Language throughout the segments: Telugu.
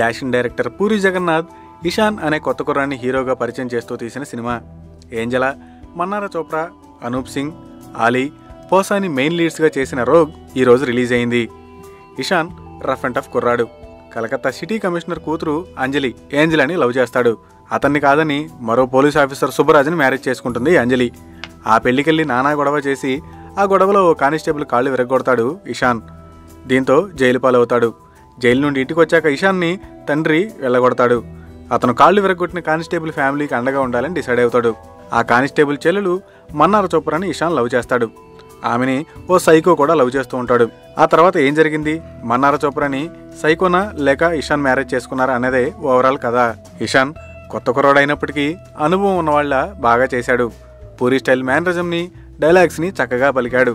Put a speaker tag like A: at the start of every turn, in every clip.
A: డాషింగ్ డైరెక్టర్ పూరి జగన్నాథ్ ఇషాన్ అనే కొత్త కుర్రాన్ని హీరోగా పరిచయం చేస్తూ తీసిన సినిమా. ఏంజలా, మన్నారా చోప్రా, అనూప్ సింగ్, ఆలీ, పోసాని మెయిన్ లీడ్స్గా చేసిన రోగ్ ఈరోజు రిలీజ్ అయింది. ఇషాన్ రఫ్ అండ్ టఫ్ కుర్రాడు. కలకత్తా సిటీ కమిషనర్ కూతురు అంజలి ఏంజలాని లవ్ చేస్తాడు. అతన్ని కాదని మరో పోలీస్ ఆఫీసర్ సుబ్బరాజుని మ్యారేజ్ చేసుకుంటుంది అంజలి. ఆ పెళ్లికెళ్ళి నానా గొడవ చేసి ఆ గొడవలో ఓ కానిస్టేబుల్ కాళ్ళు విరగొడతాడు ఇషాన్. దీంతో జైలు పాలవుతాడు. జైలు నుండి ఇంటికి వచ్చాక ఇషాన్ని తండ్రి వెళ్ళగొడతాడు. అతను కాళ్ళు విరగొట్టిన కానిస్టేబుల్ ఫ్యామిలీకి అండగా ఉండాలని డిసైడ్ అవుతాడు. ఆ కానిస్టేబుల్ చెల్లెలు మన్నారా చోప్రాని ఇషాన్ లవ్ చేస్తాడు. ఆమెని ఓ సైకో కూడా లవ్ చేస్తూ ఉంటాడు. ఆ తర్వాత ఏం జరిగింది, మన్నారా చోప్రాని సైకోనా లేక ఇషాన్ మ్యారేజ్ చేసుకున్నారా అనేదే ఓవరాల్ కథ. ఇషాన్ కొత్త కుర్రాడైనప్పటికీ అనుభవం ఉన్నవాళ్ళ బాగా చేశాడు. పూరి స్టైల్ మేనరిజంని, డైలాగ్స్ని చక్కగా పలికాడు.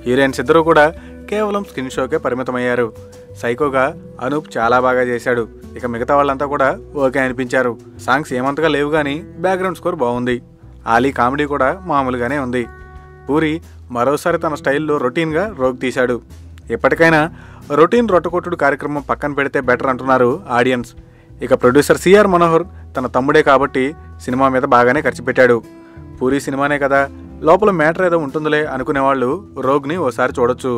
A: హీరోయిన్స్ ఇద్దరూ కూడా కేవలం స్కిన్ షోకే పరిమితమయ్యారు. సైకోగా అనూప్ చాలా బాగా చేశాడు. ఇక మిగతా వాళ్ళంతా కూడా ఓకే అనిపించారు. సాంగ్స్ ఏమంతగా లేవు కానీ బ్యాక్గ్రౌండ్ స్కోర్ బాగుంది. ఆలీ కామెడీ కూడా మామూలుగానే ఉంది. పూరి మరోసారి తన స్టైల్లో రొటీన్గా రోగ్ తీశాడు. ఎప్పటికైనా రొటీన్ రొట్టకొట్టుడు కార్యక్రమం పక్కన పెడితే బెటర్ అంటున్నారు ఆడియన్స్. ఇక ప్రొడ్యూసర్ సిఆర్ మనోహర్ తన తమ్ముడే కాబట్టి సినిమా మీద బాగానే ఖర్చు పెట్టాడు. పూరి సినిమానే కదా, లోపల మ్యాటర్ ఏదో ఉంటుందిలే అనుకునేవాళ్ళు రోగ్ని ఓసారి చూడొచ్చు.